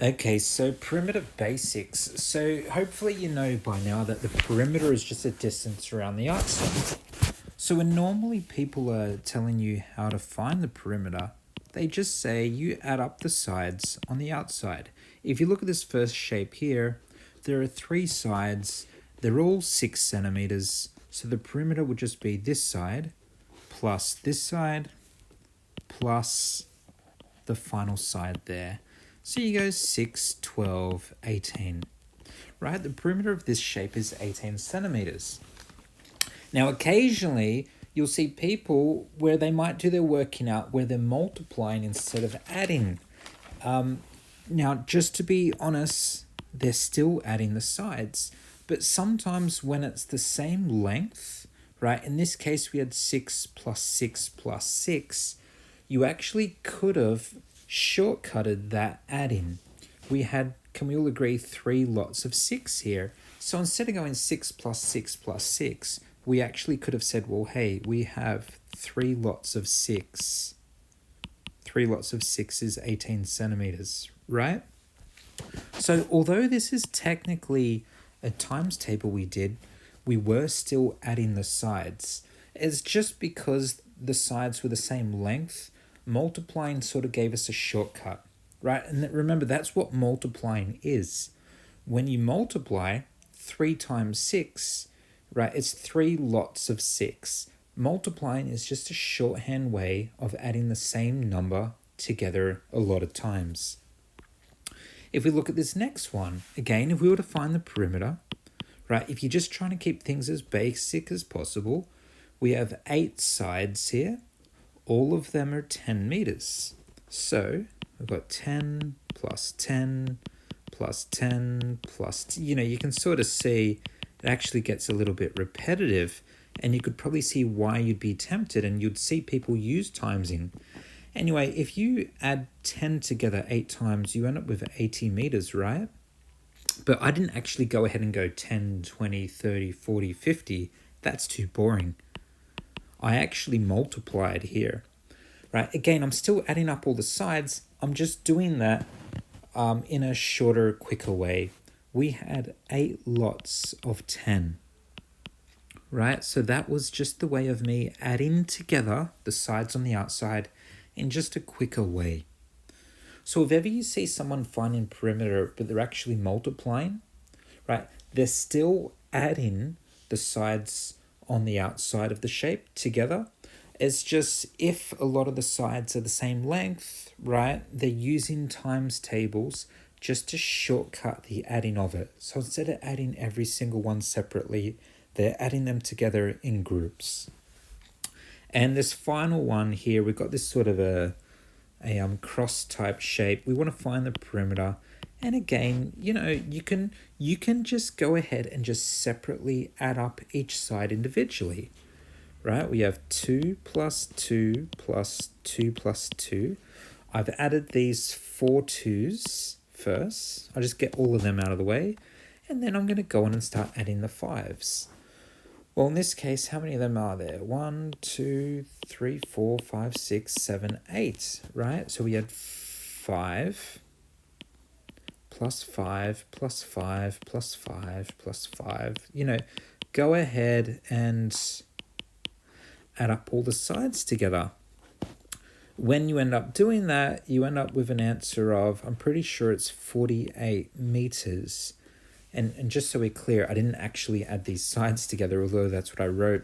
Okay, so perimeter basics. So hopefully you know by now that the perimeter is just a distance around the outside. So when normally people are telling you how to find the perimeter, they just say you add up the sides on the outside. If you look at this first shape here, there are three sides. They're all 6 centimeters. So the perimeter would just be this side plus this side plus the final side there. So you go 6, 12, 18. Right? The perimeter of this shape is 18 centimeters. Now, occasionally, you'll see people where they might do their working out where they're multiplying instead of adding. Now, just to be honest, they're still adding the sides. But sometimes when it's the same length, right? In this case, we had 6 plus 6 plus 6. You actually could have shortcutted that adding. We had, can we all agree, 3 lots of 6 here. So instead of going 6 plus 6 plus 6, we actually could have said, well, hey, we have 3 lots of 6. 3 lots of 6 is 18 centimeters, right? So although this is technically a times table we did, we were still adding the sides. It's just because the sides were the same length, multiplying sort of gave us a shortcut, right? And remember, that's what multiplying is. When you multiply 3 times 6, right, it's 3 lots of 6. Multiplying is just a shorthand way of adding the same number together a lot of times. If we look at this next one, again, if we were to find the perimeter, right, if you're just trying to keep things as basic as possible, we have 8 sides here. All of them are 10 meters. So we've got 10 plus 10 plus 10 plus, you can sort of see it actually gets a little bit repetitive, and you could probably see why you'd be tempted, and you'd see people use timesing. Anyway, if you add 10 together 8 times, you end up with 80 meters, right? But I didn't actually go ahead and go 10, 20, 30, 40, 50. That's too boring. I actually multiplied here, right? Again, I'm still adding up all the sides. I'm just doing that in a shorter, quicker way. We had 8 lots of 10, right? So that was just the way of me adding together the sides on the outside in just a quicker way. So if ever you see someone finding perimeter, but they're actually multiplying, right? They're still adding the sides on the outside of the shape together. It's just if a lot of the sides are the same length, right? They're using times tables just to shortcut the adding of it. So instead of adding every single one separately, they're adding them together in groups. And this final one here, we've got this sort of a cross type shape. We want to find the perimeter. And again, you can just go ahead and just separately add up each side individually, right? We have 2 plus 2 plus 2 plus 2. I've added these 4 2s first. I'll just get all of them out of the way. And then I'm going to go on and start adding the 5s. Well, in this case, how many of them are there? 1, 2, 3, 4, 5, 6, 7, 8, right? So we had 5 plus 5 plus 5 plus 5 plus 5. Go ahead and add up all the sides together. When you end up doing that, you end up with an answer of, I'm pretty sure it's 48 meters. And just so we're clear, I didn't actually add these sides together, although that's what I wrote.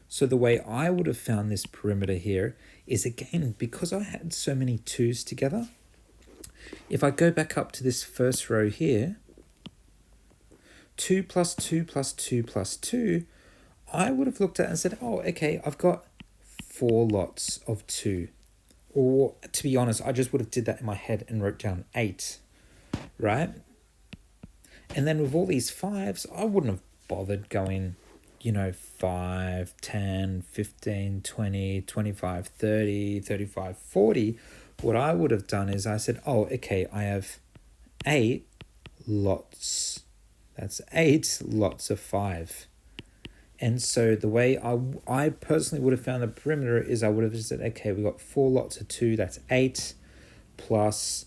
So the way I would have found this perimeter here is, again, because I had so many 2's together, if I go back up to this first row here, 2 plus 2 plus 2 plus 2, I would have looked at it and said, oh, okay, I've got 4 lots of 2. Or, to be honest, I just would have did that in my head and wrote down 8, right? And then with all these 5s, I wouldn't have bothered going, 5, 10, 15, 20, 25, 30, 35, 40. What I would have done is I said, oh, okay, I have 8 lots. That's 8 lots of 5. And so the way I personally would have found the perimeter is I would have just said, okay, we got 4 lots of 2, that's 8, plus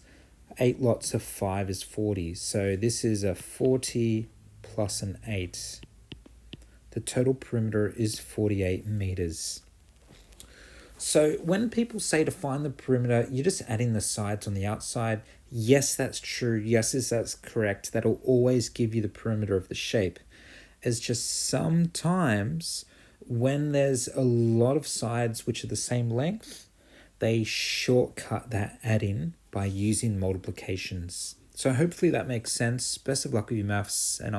8 lots of 5 is 40. So this is a 40 plus an 8. The total perimeter is 48 meters. So when people say to find the perimeter, you're just adding the sides on the outside. Yes, that's true. Yes, that's correct. That'll always give you the perimeter of the shape. It's just sometimes when there's a lot of sides which are the same length, they shortcut that add-in by using multiplications. So hopefully that makes sense. Best of luck with your maths, and